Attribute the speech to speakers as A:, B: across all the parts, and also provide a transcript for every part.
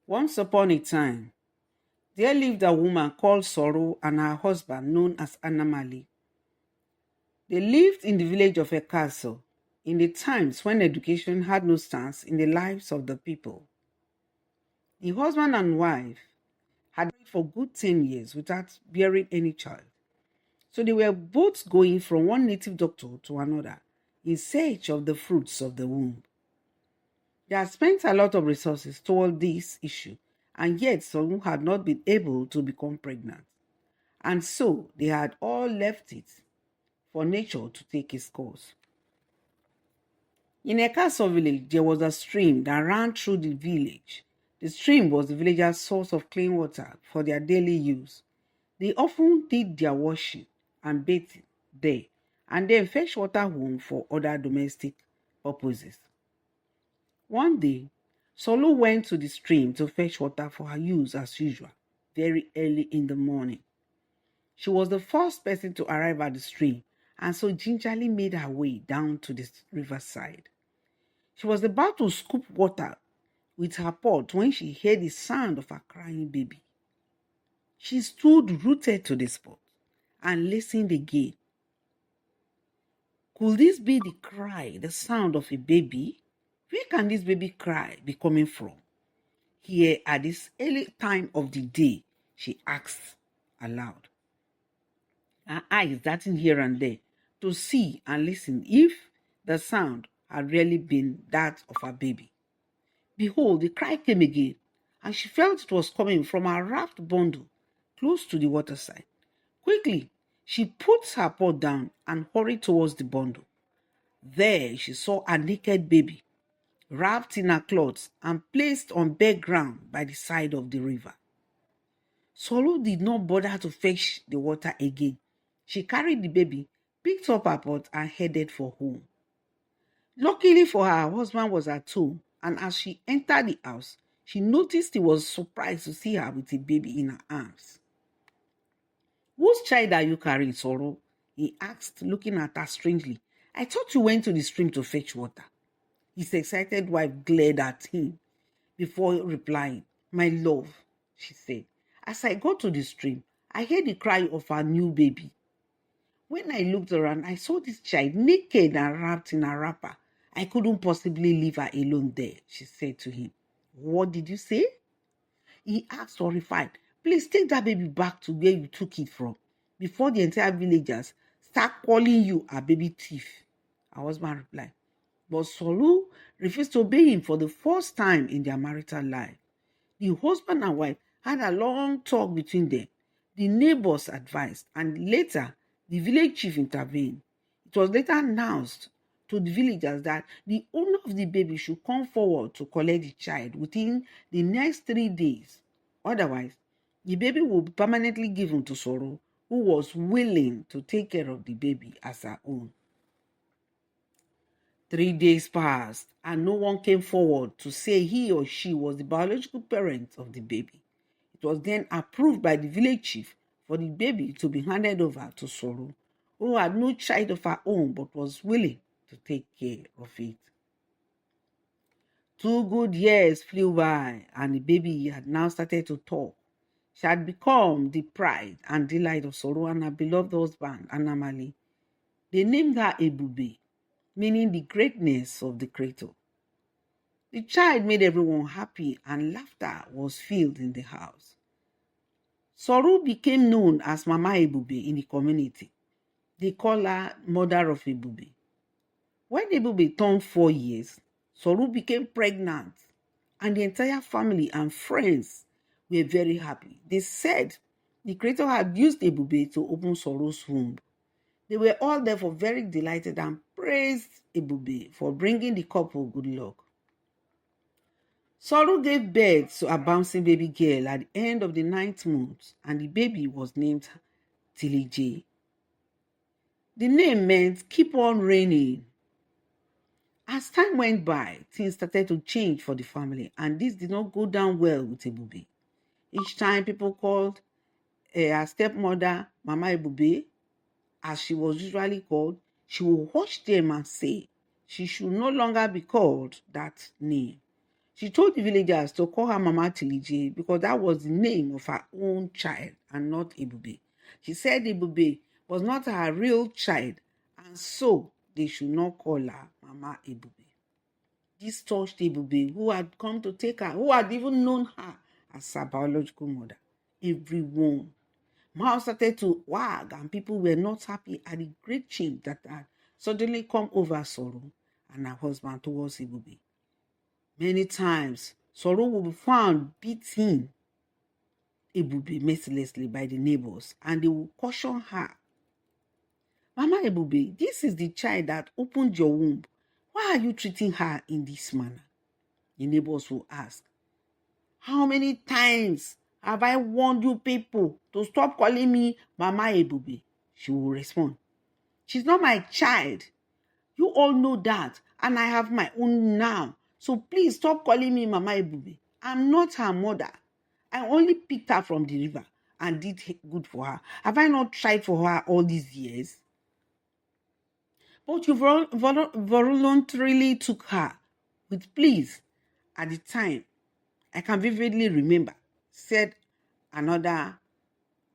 A: Once upon a time, there lived a woman called Sorrow and her husband known as Anamali. They lived in the village of a castle in the times when education had no stance in the lives of the people. The husband and wife had married for good 10 years without bearing any child. So they were both going from one native doctor to another in search of the fruits of the womb. They had spent a lot of resources toward this issue, and yet some had not been able to become pregnant. And so they had all left it for nature to take its course. In a castle village, there was a stream that ran through the village. The stream was the villagers' source of clean water for their daily use. They often did their washing and bathing there, and then fetched water home for other domestic purposes. One day, Solo went to the stream to fetch water for her use as usual, very early in the morning. She was the first person to arrive at the stream and so gingerly made her way down to the riverside. She was about to scoop water with her pot when she heard the sound of a crying baby. She stood rooted to the spot and listened again. Could this be the cry, the sound of a baby? Where can this baby cry be coming from? Here at this early time of the day, she asked aloud. Her eyes darting here and there to see and listen if the sound had really been that of a baby. Behold, the cry came again, and she felt it was coming from a wrapped bundle close to the waterside. Quickly, she put her pot down and hurried towards the bundle. There she saw a naked baby, wrapped in her clothes and placed on bare ground by the side of the river. Solo did not bother to fetch the water again. She carried the baby, picked up her pot, and headed for home. Luckily for her husband was at home, and as she entered the house, she noticed he was surprised to see her with a baby in her arms. "Whose child are you carrying, Sorrow?" he asked, looking at her strangely. "I thought you went to the stream to fetch water." His excited wife glared at him before replying. "My love," she said, "as I got to the stream, I heard the cry of our new baby. When I looked around, I saw this child naked and wrapped in a wrapper. I couldn't possibly leave her alone there," she said to him. "What did you say?" he asked, horrified. "Please take that baby back to where you took it from before the entire villagers start calling you a baby thief," her husband replied. But Solu refused to obey him for the first time in their marital life. The husband and wife had a long talk between them. The neighbors advised, and later the village chief intervened. It was later announced to the villagers that the owner of the baby should come forward to collect the child within the next 3 days. Otherwise, the baby would be permanently given to Sorrow, who was willing to take care of the baby as her own. 3 days passed, and no one came forward to say he or she was the biological parent of the baby. It was then approved by the village chief for the baby to be handed over to Sorrow, who had no child of her own but was willing to take care of it. 2 good years flew by, and the baby had now started to talk. She had become the pride and delight of Sorrow and her beloved husband, Anamali. They named her Ebube, meaning the greatness of the Creator. The child made everyone happy, and laughter was filled in the house. Sorrow became known as Mama Ebube in the community. They call her Mother of Ebube. When Ebube turned 4 years, Sorrow became pregnant, and the entire family and friends were very happy. They said the Creator had used Ebube to open Sorrow's womb. They were all therefore very delighted and praised Ebube for bringing the couple good luck. Sorrow gave birth to a bouncing baby girl at the end of the 9th month, and the baby was named Tilly. The name meant keep on raining. As time went by, things started to change for the family, and this did not go down well with Ebube. Each time people called her stepmother Mama Ebube, as she was usually called, she would watch them and say she should no longer be called that name. She told the villagers to call her Mama Tilije because that was the name of her own child and not Ebube. She said Ebube was not her real child, and so they should not call her Mama Ebube. This touched Ebube, who had come to take her, who had even known her as her biological mother. Everyone mouth started to wag, and people were not happy at the great change that had suddenly come over Soro and her husband towards Ebube. Many times, Soro will be found beating Ebube mercilessly by the neighbors, and they will caution her. Mama Ebube, this is the child that opened your womb. Why are you treating her in this manner? The neighbors will ask. How many times have I warned you people to stop calling me Mama Ebube? She will respond. She's not my child. You all know that, and I have my own now. So please stop calling me Mama Ebube. I'm not her mother. I only picked her from the river and did good for her. Have I not tried for her all these years? But you voluntarily took her with pleas at the time. I can vividly remember, said another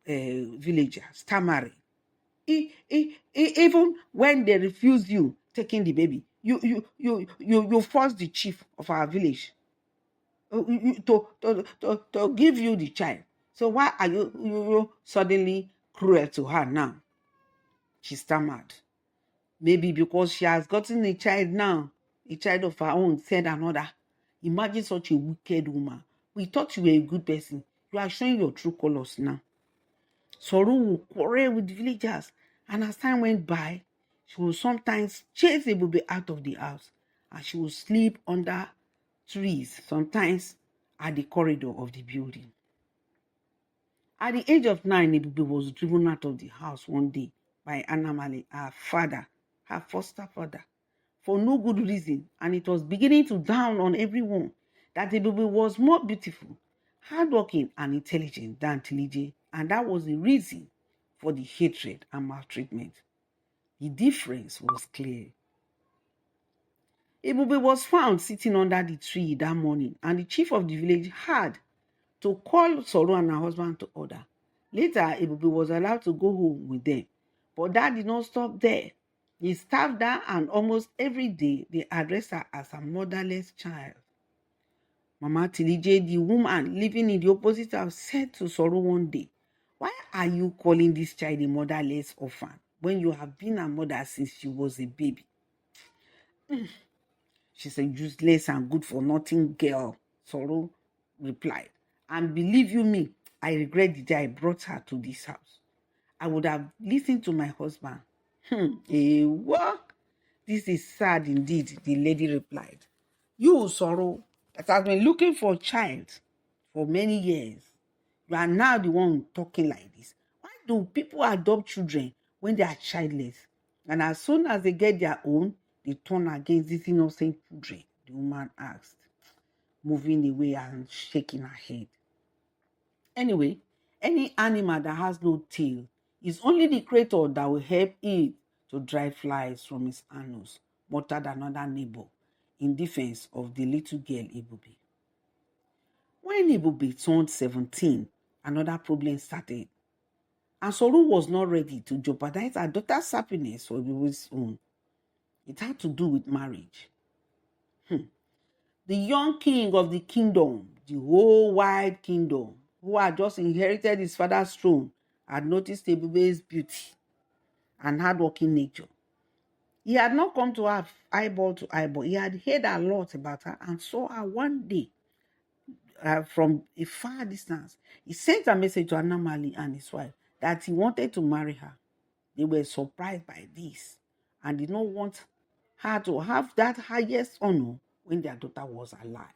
A: villager, stammering. Even when they refused you taking the baby, you forced the chief of our village to give you the child. So why are you suddenly cruel to her now? She stammered. Maybe because she has gotten a child now, a child of her own, said another. Imagine such a wicked woman. We thought you were a good person. You are showing your true colors now. Soro will quarrel with villagers, and as time went by, she will sometimes chase Ebube out of the house, and she will sleep under trees, sometimes at the corridor of the building. At the age of 9, Ebube was driven out of the house one day by Anamale, her father, her foster father, for no good reason, and it was beginning to dawn on everyone that Ebube was more beautiful, hardworking, and intelligent than Tilije, and that was the reason for the hatred and maltreatment. The difference was clear. Ebube was found sitting under the tree that morning, and the chief of the village had to call Soro and her husband to order. Later, Ebube was allowed to go home with them, but that did not stop there. He starved her, and almost every day they addressed her as a motherless child. Mama Tilije, the woman living in the opposite house, said to Soro one day, "Why are you calling this child a motherless orphan when you have been a mother since she was a baby?" She's a useless and good for nothing girl, Soro replied. And believe you me, I regret the day I brought her to this house. I would have listened to my husband. What? This is sad indeed, the lady replied. You, Soro, that has been looking for a child for many years, you are now the one talking like this. Why do people adopt children when they are childless? And as soon as they get their own, they turn against these innocent children, the woman asked, moving away and shaking her head. Anyway, any animal that has no tail is only the creator that will help it to drive flies from his anus, muttered another neighbor in defense of the little girl Ebube. When Ebube turned 17, another problem started. And Soro was not ready to jeopardize her daughter's happiness for Ebube's own. It had to do with marriage. The young king of the kingdom, the whole wide kingdom, who had just inherited his father's throne, had noticed Ebube's beauty and hardworking nature. He had not come to her eyeball to eyeball. He had heard a lot about her and saw her one day from a far distance. He sent a message to Anamali and his wife that he wanted to marry her. They were surprised by this and did not want her to have that highest honor when their daughter was alive.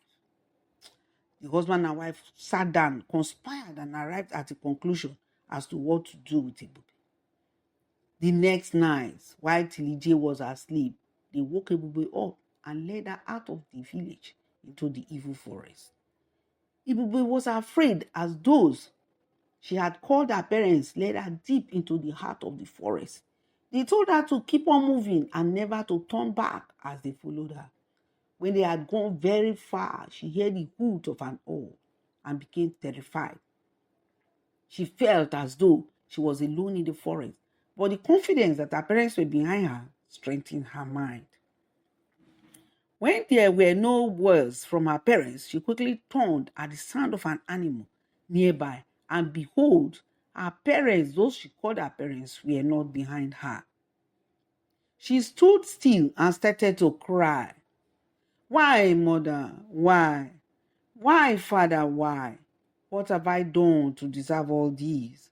A: The husband and wife sat down, conspired, and arrived at a conclusion as to what to do with Ebube. The next night, while Tilije was asleep, they woke Ebube up and led her out of the village into the evil forest. Ebube was afraid as those she had called her parents led her deep into the heart of the forest. They told her to keep on moving and never to turn back as they followed her. When they had gone very far, she heard the hoot of an owl and became terrified. She felt as though she was alone in the forest, but the confidence that her parents were behind her strengthened her mind. When there were no words from her parents, she quickly turned at the sound of an animal nearby, and behold, her parents, those she called her parents, were not behind her. She stood still and started to cry. Why, mother? Why? Why, father? Why? What have I done to deserve all these?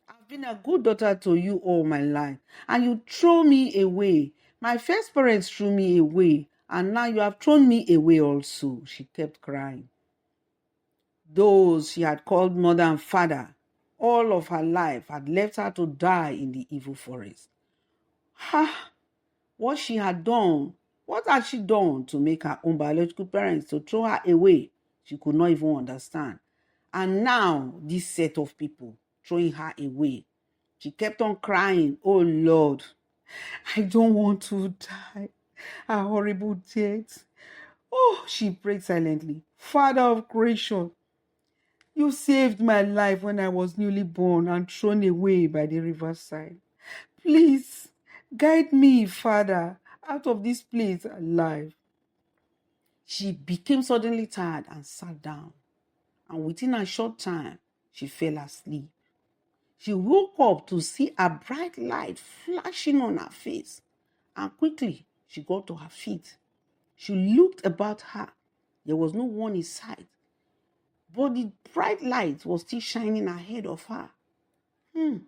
A: I've been a good daughter to you all my life, and you throw me away. My first parents threw me away, and now you have thrown me away also. She kept crying. Those she had called mother and father all of her life had left her to die in the evil forest. Ha! What she had done, what had she done to make her own biological parents to throw her away? She could not even understand. And now this set of people throwing her away. She kept on crying, oh Lord, I don't want to die a horrible death. Oh, she prayed silently. Father of creation, you saved my life when I was newly born and thrown away by the riverside. Please, guide me, Father, out of this place alive. She became suddenly tired and sat down. And within a short time, she fell asleep. She woke up to see a bright light flashing on her face. And quickly, she got to her feet. She looked about her. There was no one in sight. But the bright light was still shining ahead of her. What?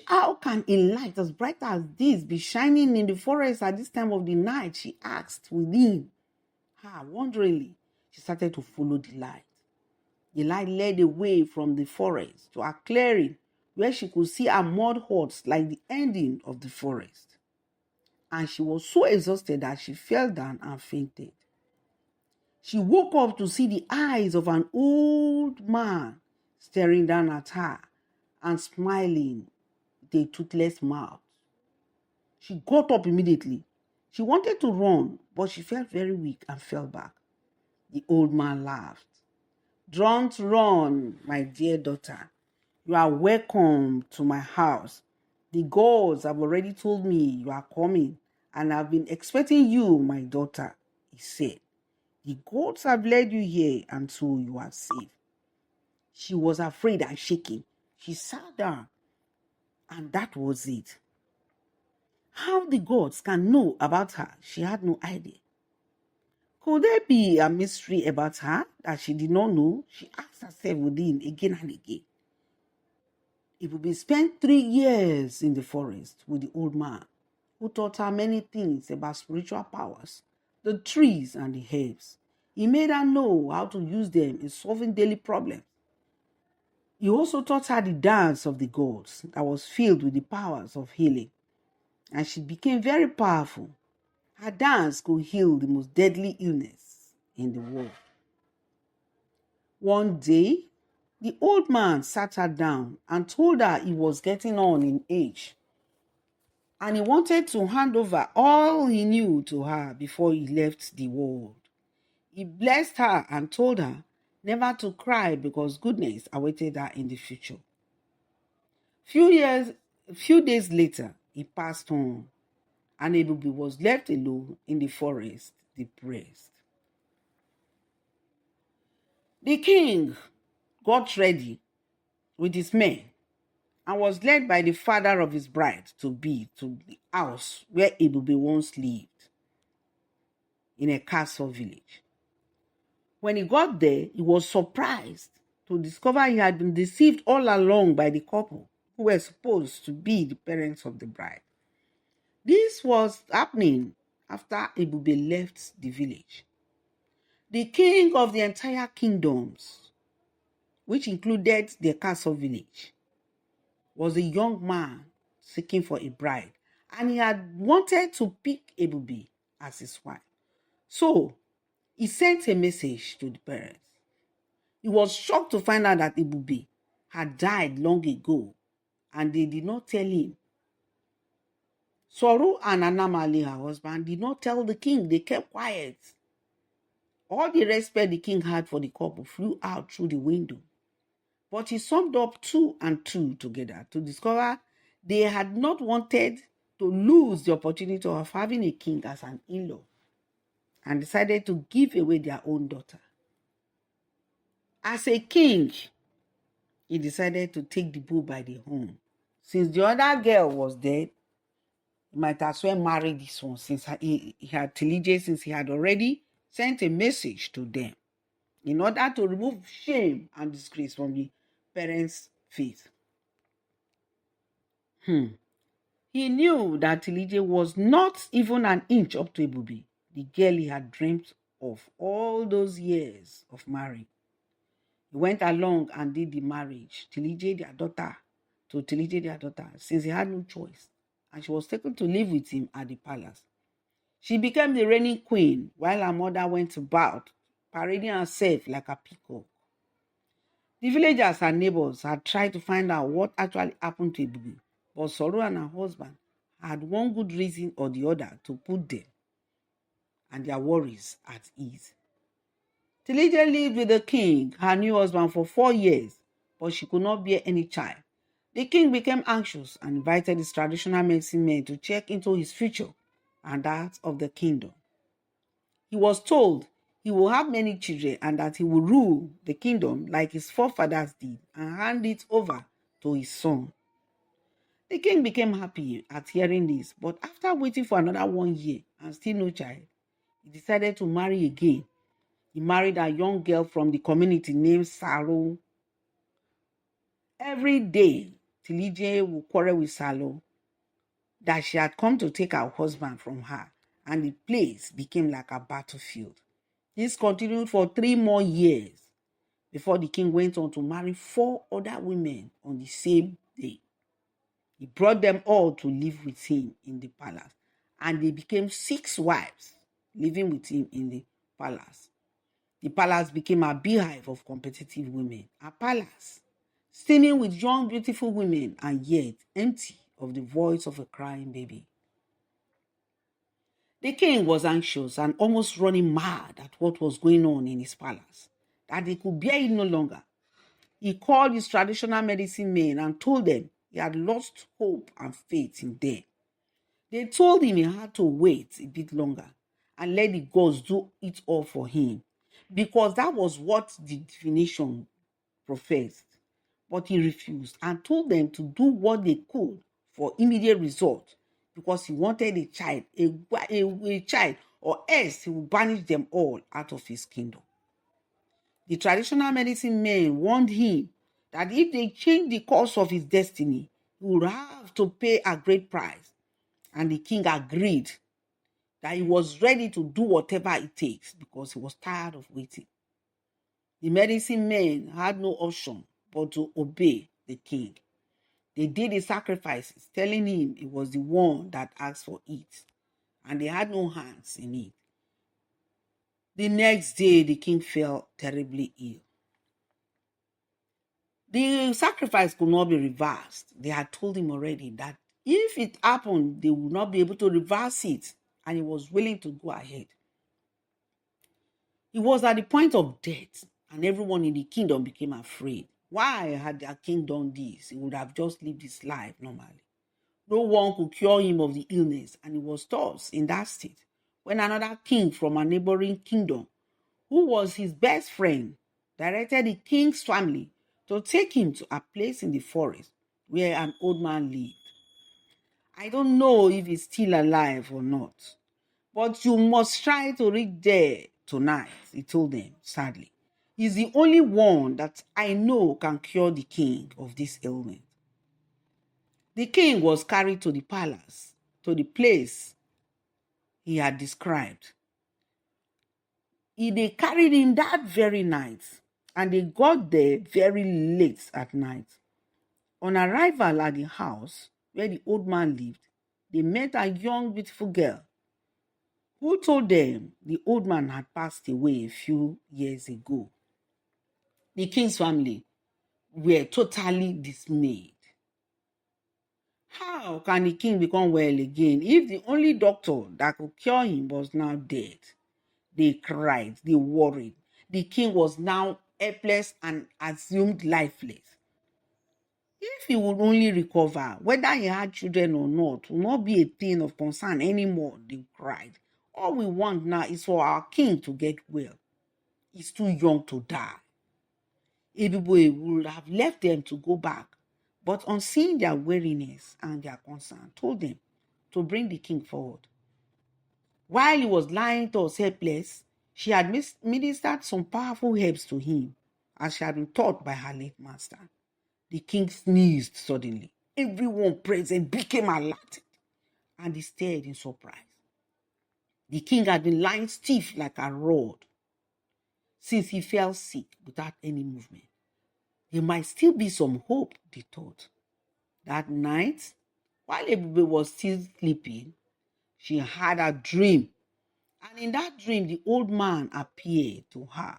A: How can a light as bright as this be shining in the forest at this time of the night? She asked within her. Wonderingly, she started to follow the light. The light led away from the forest to a clearing where she could see a mud huts like the ending of the forest. And she was so exhausted that she fell down and fainted. She woke up to see the eyes of an old man staring down at her and smiling with a toothless mouth. She got up immediately. She wanted to run, but she felt very weak and fell back. The old man laughed. Don't run, my dear daughter. You are welcome to my house. The gods have already told me you are coming, and I've been expecting you, my daughter, he said. The gods have led you here, and so you are safe. She was afraid and shaking. She sat down, and that was it. How the gods can know about her, she had no idea. Could there be a mystery about her that she did not know? She asked herself within again and again. Ebube spent 3 years in the forest with the old man, who taught her many things about spiritual powers, the trees and the herbs. He made her know how to use them in solving daily problems. He also taught her the dance of the gods that was filled with the powers of healing, and she became very powerful. Her dance could heal the most deadly illness in the world. One day, the old man sat her down and told her he was getting on in age, and he wanted to hand over all he knew to her before he left the world. He blessed her and told her never to cry because goodness awaited her in the future. Few days later, he passed on, and Ebube was left alone in the forest, depressed. The king got ready with his men and was led by the father of his bride to the house where Ebube once lived, in a castle village. When he got there, he was surprised to discover he had been deceived all along by the couple who were supposed to be the parents of the bride. This was happening after Ebube left the village. The king of the entire kingdoms, which included the castle village, was a young man seeking for a bride, and he had wanted to pick Ebube as his wife. So he sent a message to the parents. He was shocked to find out that Ebube had died long ago, and they did not tell him. Soru and Anamali, her husband, did not tell the king. They kept quiet. All the respect the king had for the couple flew out through the window. But he summed up 2 and 2 together to discover they had not wanted to lose the opportunity of having a king as an in-law, and decided to give away their own daughter. As a king, he decided to take the bull by the horn. Since the other girl was dead, he might as well marry this one, since he had Tilije, since he had already sent a message to them in order to remove shame and disgrace from the parents' faith. He knew that Tilije was not even an inch up to Ebube, the girl he had dreamt of all those years of marrying. He went along and did the marriage to Tilije, their daughter, since he had no choice, and she was taken to live with him at the palace. She became the reigning queen while her mother went about, parading herself like a peacock. The villagers and neighbors had tried to find out what actually happened to Ebube, but Soro and her husband had one good reason or the other to put them and their worries at ease. Tilije lived with the king, her new husband, for 4 years, but she could not bear any child. The king became anxious and invited his traditional medicine men to check into his future and that of the kingdom. He was told he will have many children and that he will rule the kingdom like his forefathers did and hand it over to his son. The king became happy at hearing this, but after waiting for another 1 year and still no child, he decided to marry again. He married a young girl from the community named Salo. Every day, Tilije would quarrel with Salo that she had come to take her husband from her, and the place became like a battlefield. This continued for 3 more years before the king went on to marry 4 other women on the same day. He brought them all to live with him in the palace, and they became 6 wives living with him in the palace. The palace became a beehive of competitive women, a palace steaming with young, beautiful women, and yet empty of the voice of a crying baby. The king was anxious and almost running mad at what was going on in his palace, that he could bear it no longer. He called his traditional medicine men and told them he had lost hope and faith in them. They told him he had to wait a bit longer and let the gods do it all for him, because that was what the divination professed. But he refused and told them to do what they could for immediate result, because he wanted a child, a child, or else he would banish them all out of his kingdom. The traditional medicine men warned him that if they changed the course of his destiny, he would have to pay a great price. And the king agreed that he was ready to do whatever it takes because he was tired of waiting. The medicine men had no option but to obey the king. They did the sacrifices, telling him it was the one that asked for it, and they had no hands in it. The next day, the king fell terribly ill. The sacrifice could not be reversed. They had told him already that if it happened, they would not be able to reverse it, and he was willing to go ahead. He was at the point of death, and everyone in the kingdom became afraid. Why had their king done this? He would have just lived his life normally. No one could cure him of the illness, and he was thus in that state when another king from a neighboring kingdom, who was his best friend, directed the king's family to take him to a place in the forest where an old man lived. I don't know if he's still alive or not, but you must try to reach there tonight, he told them sadly. He's the only one that I know can cure the king of this ailment. The king was carried to the palace, to the place he had described. They carried him that very night, and they got there very late at night. On arrival at the house where the old man lived, they met a young, beautiful girl who told them the old man had passed away a few years ago. The king's family were totally dismayed. How can the king become well again if the only doctor that could cure him was now dead? They cried, they worried. The king was now helpless and assumed lifeless. If he would only recover, whether he had children or not, will not be a thing of concern anymore, they cried. All we want now is for our king to get well. He's too young to die. Ebube would have left them to go back, but on seeing their weariness and their concern, told them to bring the king forward. While he was lying thus helpless, she had ministered some powerful herbs to him, as she had been taught by her late master. The king sneezed suddenly. Everyone present became alerted, and he stared in surprise. The king had been lying stiff like a rod since he fell sick without any movement. There might still be some hope, they thought. That night, while Ebube was still sleeping, she had a dream. And in that dream, the old man appeared to her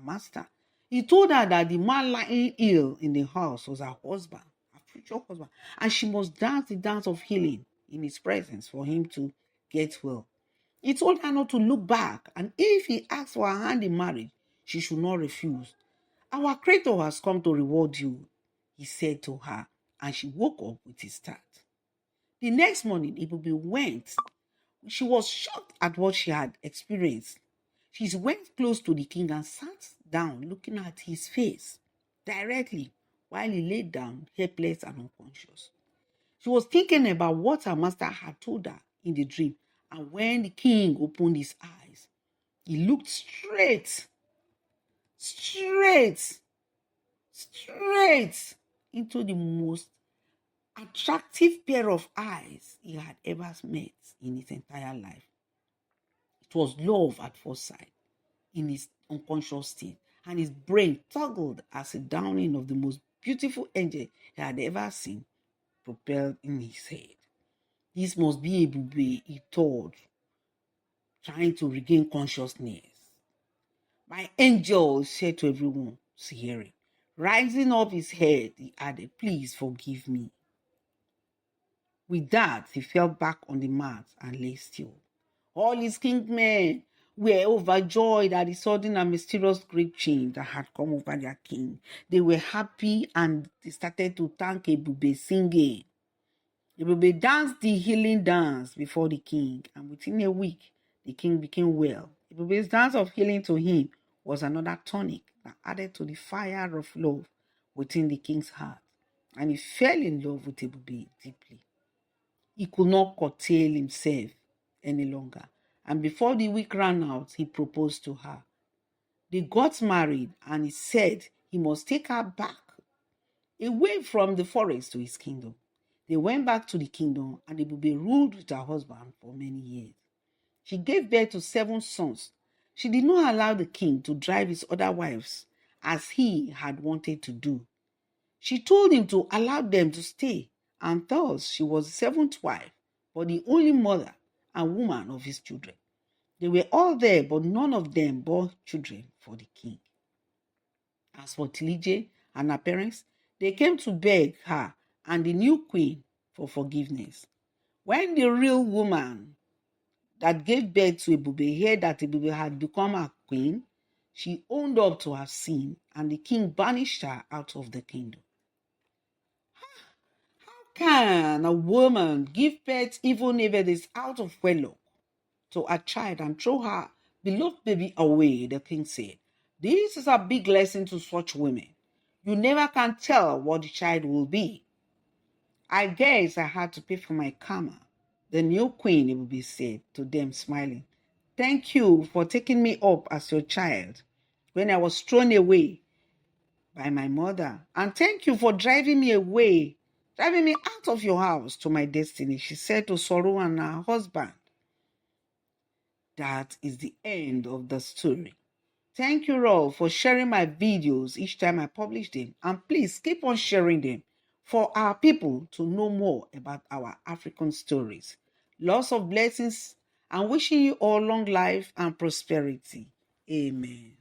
A: master. He told her that the man lying ill in the house was her husband, her future husband, and she must dance the dance of healing in his presence for him to get well. He told her not to look back, and if he asked for her hand in marriage, she should not refuse. Our Creator has come to reward you, he said to her, and she woke up with a start. The next morning, Ebube went. She was shocked at what she had experienced. She went close to the king and sat down, looking at his face directly while he lay down, helpless and unconscious. She was thinking about what her master had told her in the dream, and when the king opened his eyes, he looked straight into the most attractive pair of eyes he had ever met in his entire life. It was love at first sight in his unconscious state, and his brain toggled as a downing of the most beautiful angel he had ever seen propelled in his head. This must be Ebube, he thought, trying to regain consciousness. My angel, he said to everyone hearing. Rising up his head, he added, please forgive me. With that, he fell back on the mat and lay still. All his kingmen were overjoyed at the sudden and mysterious great change that had come over their king. They were happy and they started to thank Ebube, singing. Ebube danced the healing dance before the king, and within a week, the king became well. Ebube's dance of healing to him was another tonic that added to the fire of love within the king's heart, and he fell in love with Ebube deeply. He could not curtail himself any longer, and before the week ran out, he proposed to her. They got married, and he said he must take her back away from the forest to his kingdom. They went back to the kingdom, and Ebube ruled with her husband for many years. She gave birth to 7 sons. She did not allow the king to drive his other wives as he had wanted to do. She told him to allow them to stay, and thus she was the 7th wife, but the only mother and woman of his children. They were all there, but none of them bore children for the king. As for Tilije and her parents, they came to beg her and the new queen for forgiveness. When the real woman that gave birth to Ebube heard that Ebube had become a queen, she owned up to her sin, and the king banished her out of the kingdom. How can a woman give birth even if it is out of wedlock to a child and throw her beloved baby away? The king said. This is a big lesson to such women. You never can tell what the child will be. I guess I had to pay for my karma. The new queen, Ebube said to them, smiling. Thank you for taking me up as your child when I was thrown away by my mother. And thank you for driving me out of your house to my destiny, she said to Soro and her husband. That is the end of the story. Thank you all for sharing my videos each time I publish them. And please keep on sharing them for our people to know more about our African stories. Lots of blessings and wishing you all long life and prosperity. Amen.